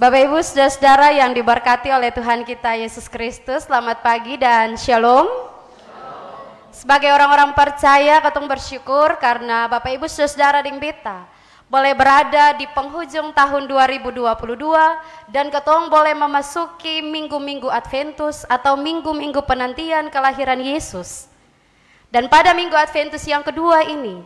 Bapak Ibu saudara-saudara yang diberkati oleh Tuhan kita Yesus Kristus, selamat pagi dan shalom. Sebagai orang-orang percaya, ketong bersyukur karena Bapak Ibu saudara-saudara ding beta boleh berada di penghujung tahun 2022 dan ketong boleh memasuki minggu-minggu Adventus atau minggu-minggu penantian kelahiran Yesus. Dan pada minggu Adventus yang kedua ini,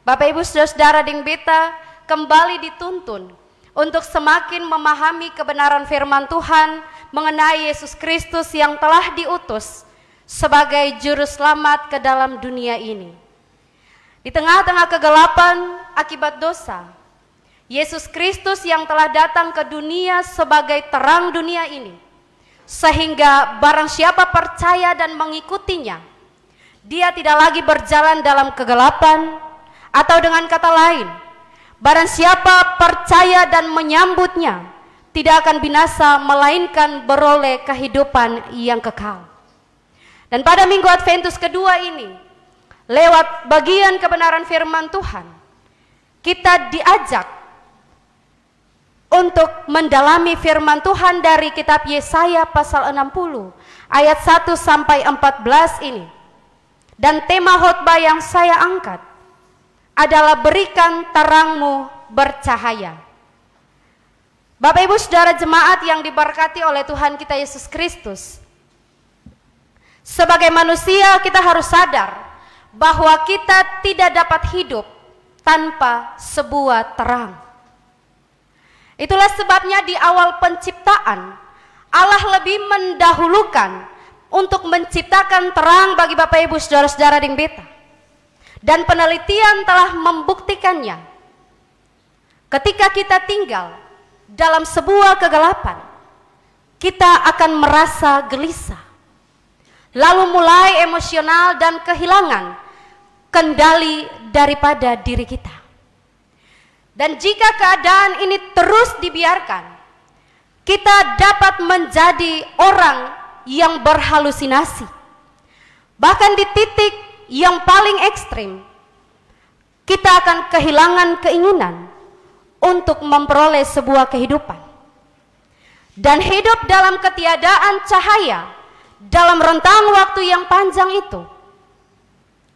Bapak Ibu saudara-saudara ding beta kembali dituntun untuk semakin memahami kebenaran firman Tuhan mengenai Yesus Kristus yang telah diutus sebagai juru selamat ke dalam dunia ini. Di tengah-tengah kegelapan akibat dosa, Yesus Kristus yang telah datang ke dunia sebagai terang dunia ini, sehingga barang siapa percaya dan mengikutinya, dia tidak lagi berjalan dalam kegelapan, atau dengan kata lain, barang siapa percaya dan menyambutnya tidak akan binasa melainkan beroleh kehidupan yang kekal. Dan pada minggu Adventus kedua ini, lewat bagian kebenaran firman Tuhan, kita diajak untuk mendalami firman Tuhan dari kitab Yesaya pasal 60 ayat 1 sampai 14 ini. Dan tema khotbah yang saya angkat adalah berikan terangmu bercahaya. Bapak Ibu saudara jemaat yang diberkati oleh Tuhan kita Yesus Kristus, sebagai manusia kita harus sadar bahwa kita tidak dapat hidup tanpa sebuah terang. Itulah sebabnya di awal penciptaan Allah lebih mendahulukan untuk menciptakan terang bagi Bapak Ibu saudara-saudara ding beta. Dan penelitian telah membuktikannya. Ketika kita tinggal dalam sebuah kegelapan, kita akan merasa gelisah, lalu mulai emosional dan kehilangan kendali daripada diri kita. Dan jika keadaan ini terus dibiarkan, kita dapat menjadi orang yang berhalusinasi. Bahkan di titik yang paling ekstrim, kita akan kehilangan keinginan untuk memperoleh sebuah kehidupan. Dan hidup dalam ketiadaan cahaya dalam rentang waktu yang panjang itu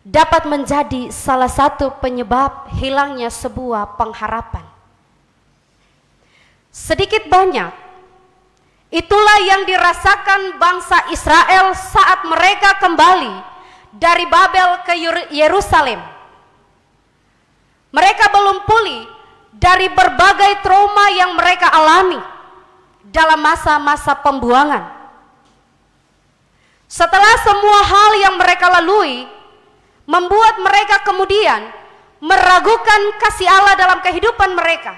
dapat menjadi salah satu penyebab hilangnya sebuah pengharapan. Sedikit banyak, itulah yang dirasakan bangsa Israel saat mereka kembali dari Babel ke Yerusalem. Mereka belum pulih dari berbagai trauma yang mereka alami dalam masa-masa pembuangan. Setelah semua hal yang mereka lalui membuat mereka kemudian meragukan kasih Allah dalam kehidupan mereka.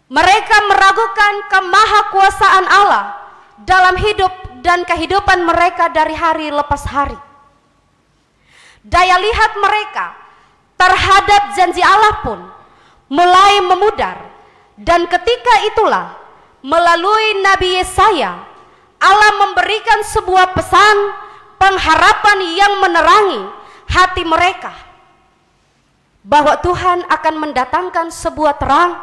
Mereka meragukan kemahakuasaan Allah dalam hidup dan kehidupan mereka dari hari lepas hari. Daya lihat mereka terhadap janji Allah pun mulai memudar. Dan ketika itulah melalui Nabi Yesaya Allah memberikan sebuah pesan pengharapan yang menerangi hati mereka, bahwa Tuhan akan mendatangkan sebuah terang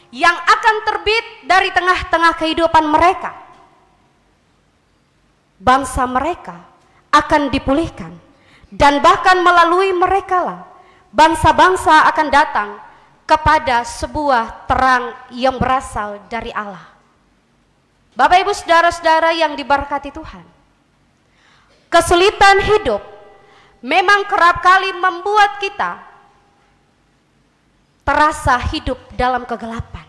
yang akan terbit dari tengah-tengah kehidupan mereka. Bangsa mereka akan dipulihkan. Dan bahkan melalui merekalah bangsa-bangsa akan datang kepada sebuah terang yang berasal dari Allah. Bapak Ibu saudara-saudara yang diberkati Tuhan, kesulitan hidup memang kerap kali membuat kita terasa hidup dalam kegelapan.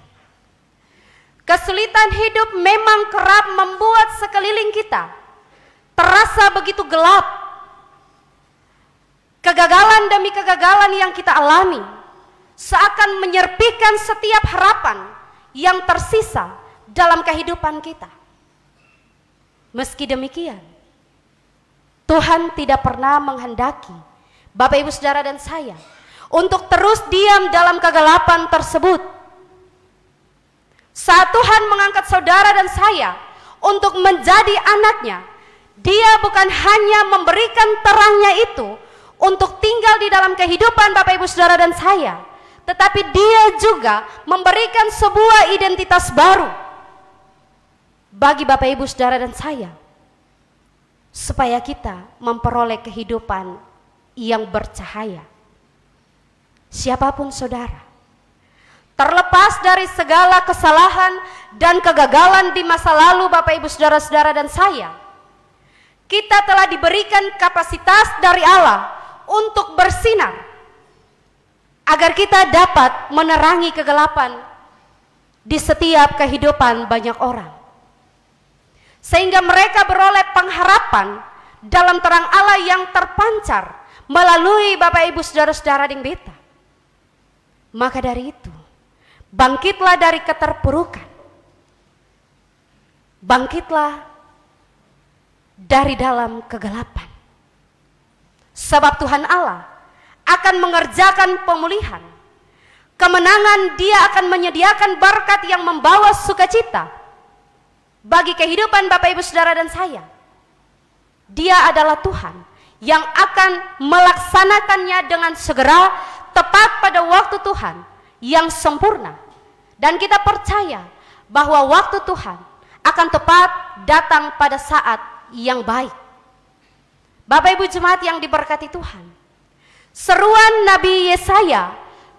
Kesulitan hidup memang kerap membuat sekeliling kita terasa begitu gelap. Kegagalan demi kegagalan yang kita alami seakan menyerpikan setiap harapan yang tersisa dalam kehidupan kita. Meski demikian, Tuhan tidak pernah menghendaki Bapak Ibu saudara dan saya untuk terus diam dalam kegelapan tersebut. Saat Tuhan mengangkat saudara dan saya untuk menjadi anaknya, Dia bukan hanya memberikan terangnya itu untuk tinggal di dalam kehidupan Bapak Ibu saudara dan saya, tetapi Dia juga memberikan sebuah identitas baru bagi Bapak Ibu Saudara dan saya, supaya kita memperoleh kehidupan yang bercahaya. Siapapun saudara, terlepas dari segala kesalahan dan kegagalan di masa lalu Bapak Ibu Saudara-saudara dan saya, kita telah diberikan kapasitas dari Allah untuk bersinar, agar kita dapat menerangi kegelapan di setiap kehidupan banyak orang, sehingga mereka beroleh pengharapan dalam terang Allah yang terpancar melalui Bapak Ibu Saudara-saudara ding beta. Maka dari itu, bangkitlah dari keterpurukan, bangkitlah dari dalam kegelapan, sebab Tuhan Allah akan mengerjakan pemulihan, kemenangan. Dia akan menyediakan berkat yang membawa sukacita bagi kehidupan Bapak Ibu Saudara dan saya. Dia adalah Tuhan yang akan melaksanakannya dengan segera, tepat pada waktu Tuhan yang sempurna. Dan kita percaya bahwa waktu Tuhan akan tepat datang pada saat yang baik. Bapak Ibu jemaat yang diberkati Tuhan, seruan Nabi Yesaya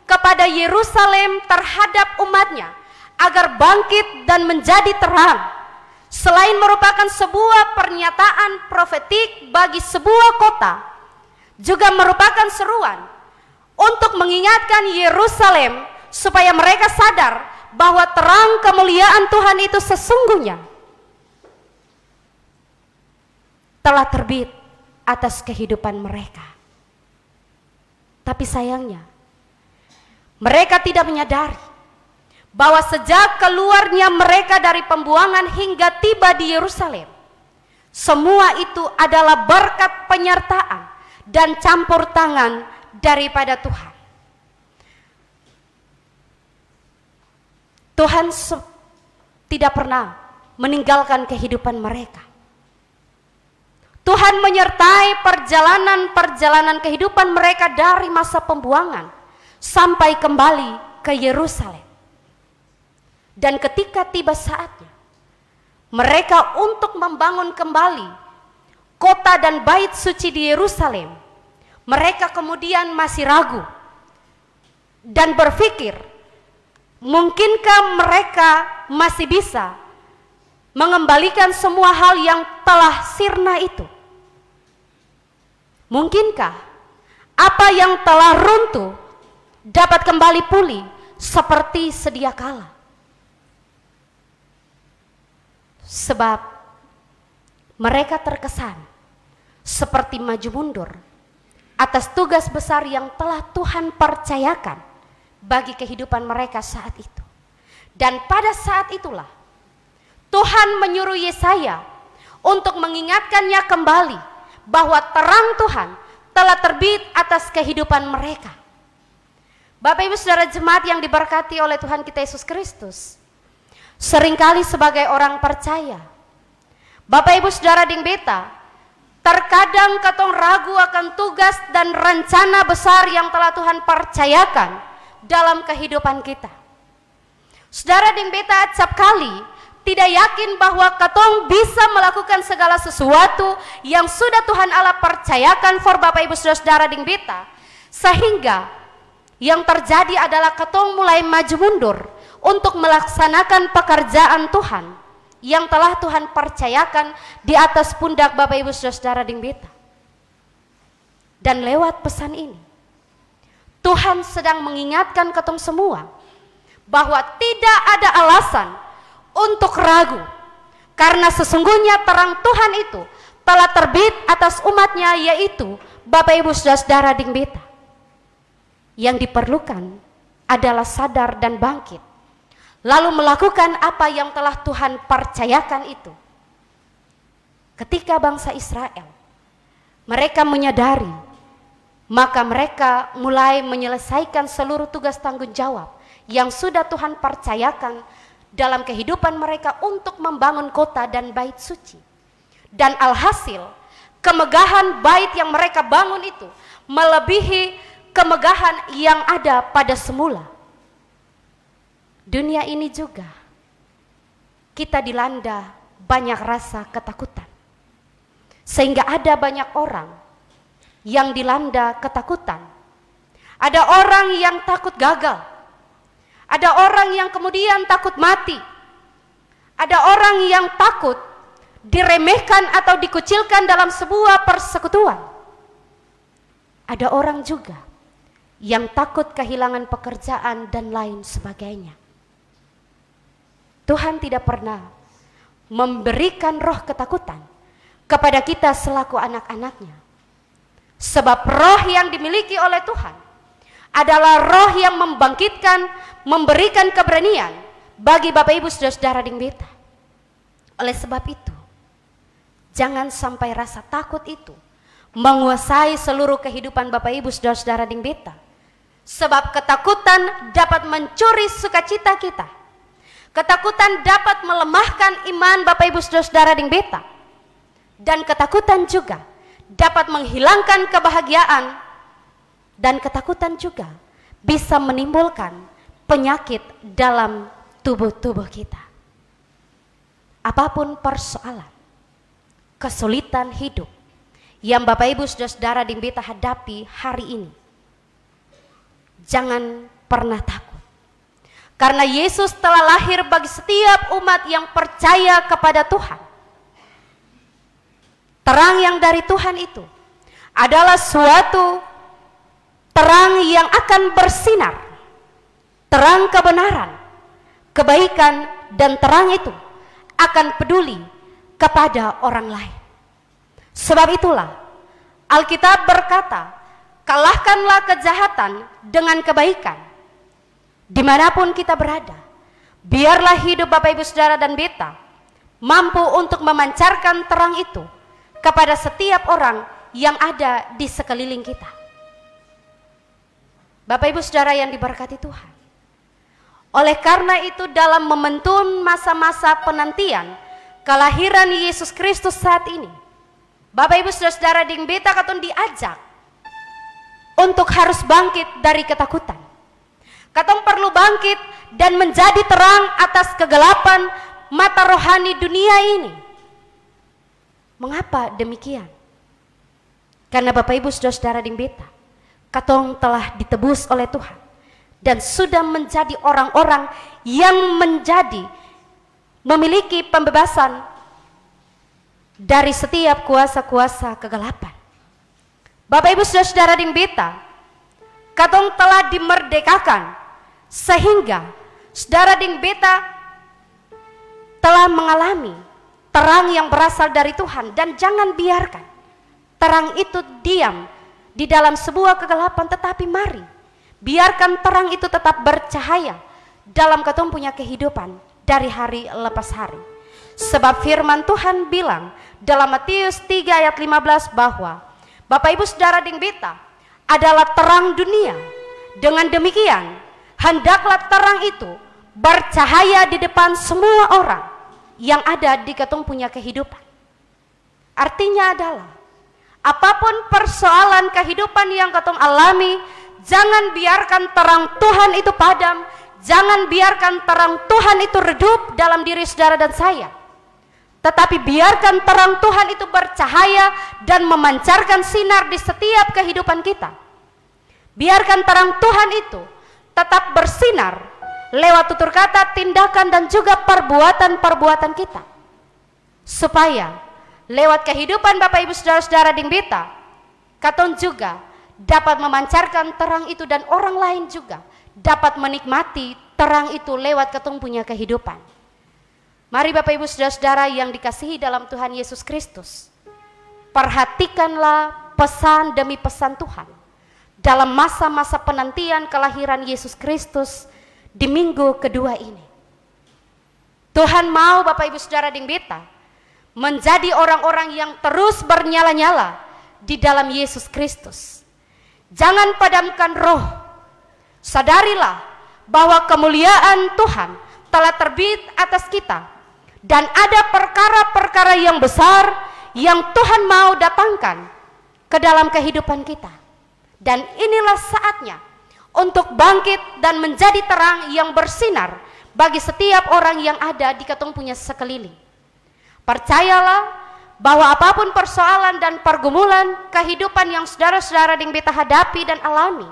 kepada Yerusalem terhadap umatnya agar bangkit dan menjadi terang, selain merupakan sebuah pernyataan profetik bagi sebuah kota, juga merupakan seruan untuk mengingatkan Yerusalem supaya mereka sadar bahwa terang kemuliaan Tuhan itu sesungguhnya telah terbit atas kehidupan mereka. Tapi sayangnya, mereka tidak menyadari bahwa sejak keluarnya mereka dari pembuangan hingga tiba di Yerusalem, semua itu adalah berkat penyertaan dan campur tangan daripada Tuhan. Tuhan tidak pernah meninggalkan kehidupan mereka. Tuhan menyertai perjalanan-perjalanan kehidupan mereka dari masa pembuangan sampai kembali ke Yerusalem. Dan ketika tiba saatnya mereka untuk membangun kembali kota dan bait suci di Yerusalem, mereka kemudian masih ragu dan berpikir, mungkinkah mereka masih bisa mengembalikan semua hal yang telah sirna itu? Mungkinkah apa yang telah runtuh dapat kembali pulih seperti sedia kala? Sebab mereka terkesan seperti maju mundur atas tugas besar yang telah Tuhan percayakan bagi kehidupan mereka saat itu. Dan pada saat itulah Tuhan menyuruh Yesaya untuk mengingatkannya kembali bahwa terang Tuhan telah terbit atas kehidupan mereka. Bapak Ibu Saudara jemaat yang diberkati oleh Tuhan kita Yesus Kristus, seringkali sebagai orang percaya, Bapak Ibu Saudara ding beta, terkadang katong ragu akan tugas dan rencana besar yang telah Tuhan percayakan dalam kehidupan kita. Saudara ding beta acap kali tidak yakin bahwa katong bisa melakukan segala sesuatu yang sudah Tuhan Allah percayakan for Bapak Ibu Saudara ding beta, sehingga yang terjadi adalah katong mulai maju mundur untuk melaksanakan pekerjaan Tuhan yang telah Tuhan percayakan di atas pundak Bapak Ibu Saudara ding beta. Dan lewat pesan ini, Tuhan sedang mengingatkan katong semua bahwa tidak ada alasan untuk ragu, karena sesungguhnya terang Tuhan itu telah terbit atas umatnya, yaitu Bapak Ibu Saudara ding beta. Yang diperlukan adalah sadar dan bangkit, lalu melakukan apa yang telah Tuhan percayakan itu. Ketika bangsa Israel mereka menyadari, maka mereka mulai menyelesaikan seluruh tugas tanggung jawab yang sudah Tuhan percayakan dalam kehidupan mereka untuk membangun kota dan bait suci. Dan alhasil kemegahan bait yang mereka bangun itu melebihi kemegahan yang ada pada semula. Dunia ini juga kita dilanda banyak rasa ketakutan. Sehingga ada banyak orang yang dilanda ketakutan. Ada orang yang takut gagal. Ada orang yang kemudian takut mati. Ada orang yang takut diremehkan atau dikucilkan dalam sebuah persekutuan. Ada orang juga yang takut kehilangan pekerjaan dan lain sebagainya. Tuhan tidak pernah memberikan roh ketakutan kepada kita selaku anak-anaknya. Sebab roh yang dimiliki oleh Tuhan adalah roh yang membangkitkan, memberikan keberanian bagi Bapak Ibu Saudara-saudara ding beta. Oleh sebab itu, jangan sampai rasa takut itu menguasai seluruh kehidupan Bapak Ibu Saudara-saudara ding beta. Sebab ketakutan dapat mencuri sukacita kita. Ketakutan dapat melemahkan iman Bapak Ibu Saudara-saudara ding beta. Dan ketakutan juga dapat menghilangkan kebahagiaan. Dan ketakutan juga bisa menimbulkan penyakit dalam tubuh-tubuh kita. Apapun persoalan, kesulitan hidup yang Bapak Ibu Saudara-saudara ding beta hadapi hari ini, jangan pernah takut. Karena Yesus telah lahir bagi setiap umat yang percaya kepada Tuhan. Terang yang dari Tuhan itu adalah suatu terang yang akan bersinar. Terang kebenaran, kebaikan, dan terang itu akan peduli kepada orang lain. Sebab itulah Alkitab berkata, kalahkanlah kejahatan dengan kebaikan. Dimanapun kita berada, biarlah hidup Bapak Ibu Saudara dan beta mampu untuk memancarkan terang itu kepada setiap orang yang ada di sekeliling kita. Bapak Ibu Saudara yang diberkati Tuhan, oleh karena itu dalam momentum masa-masa penantian kelahiran Yesus Kristus saat ini, Bapak Ibu Saudara-saudara ding beta katong diajak untuk harus bangkit dari ketakutan. Katong perlu bangkit dan menjadi terang atas kegelapan mata rohani dunia ini. Mengapa demikian? Karena Bapak Ibu Saudara-saudara ding beta, katong telah ditebus oleh Tuhan dan sudah menjadi orang-orang yang memiliki pembebasan dari setiap kuasa-kuasa kegelapan. Bapak Ibu Saudara-saudara ding beta, katong telah dimerdekakan sehingga saudara ding beta telah mengalami terang yang berasal dari Tuhan. Dan jangan biarkan terang itu diam di dalam sebuah kegelapan, tetapi mari biarkan terang itu tetap bercahaya dalam katong punya kehidupan dari hari lepas hari. Sebab firman Tuhan bilang dalam Matius 3 ayat 15 bahwa Bapak Ibu Saudara ding beta adalah terang dunia. Dengan demikian, hendaklah terang itu bercahaya di depan semua orang yang ada di katong punya kehidupan. Artinya adalah, apapun persoalan kehidupan yang katong alami, jangan biarkan terang Tuhan itu padam. Jangan biarkan terang Tuhan itu redup dalam diri saudara dan saya. Tetapi biarkan terang Tuhan itu bercahaya dan memancarkan sinar di setiap kehidupan kita. Biarkan terang Tuhan itu tetap bersinar lewat tutur kata, tindakan, dan juga perbuatan-perbuatan kita. Supaya lewat kehidupan Bapak Ibu Saudara-saudara ding beta, katong juga dapat memancarkan terang itu dan orang lain juga dapat menikmati terang itu lewat katong punya kehidupan. Mari Bapak Ibu Saudara-saudara yang dikasihi dalam Tuhan Yesus Kristus, perhatikanlah pesan demi pesan Tuhan dalam masa-masa penantian kelahiran Yesus Kristus di minggu kedua ini. Tuhan mau Bapak Ibu Saudara ding beta menjadi orang-orang yang terus bernyala-nyala di dalam Yesus Kristus. Jangan padamkan roh. Sadarilah bahwa kemuliaan Tuhan telah terbit atas kita. Dan ada perkara-perkara yang besar yang Tuhan mau datangkan ke dalam kehidupan kita. Dan inilah saatnya untuk bangkit dan menjadi terang yang bersinar bagi setiap orang yang ada di katong punya sekeliling. Percayalah bahwa apapun persoalan dan pergumulan kehidupan yang saudara-saudara ding beta hadapi dan alami,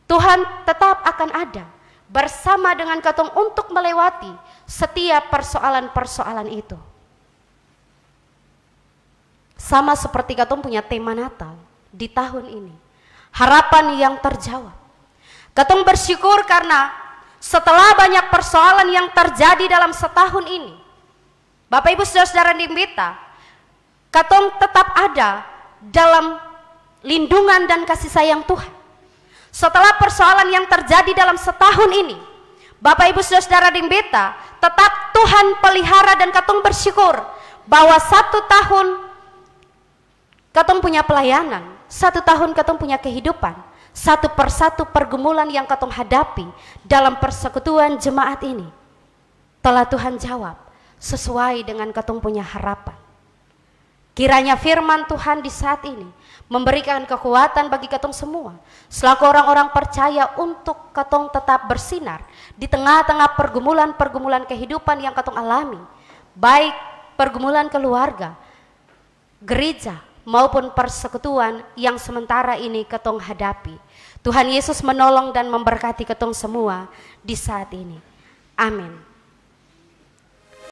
Tuhan tetap akan ada bersama dengan katong untuk melewati setiap persoalan-persoalan itu. Sama seperti katong punya tema Natal di tahun ini, harapan yang terjawab. Katong bersyukur karena setelah banyak persoalan yang terjadi dalam setahun ini, Bapak Ibu Saudara-saudara ding beta, katong tetap ada dalam lindungan dan kasih sayang Tuhan. Setelah persoalan yang terjadi dalam setahun ini, Bapak Ibu Saudara-saudara ding beta, tetap Tuhan pelihara dan katong bersyukur bahwa 1 tahun katong punya pelayanan, 1 tahun katong punya kehidupan, satu persatu pergumulan yang katong hadapi dalam persekutuan jemaat ini telah Tuhan jawab sesuai dengan katong punya harapan. Kiranya firman Tuhan di saat ini memberikan kekuatan bagi katong semua selaku orang-orang percaya untuk katong tetap bersinar di tengah-tengah pergumulan-pergumulan kehidupan yang katong alami, baik pergumulan keluarga, gereja, maupun persekutuan yang sementara ini katong hadapi. Tuhan Yesus menolong dan memberkati katong semua di saat ini. Amin.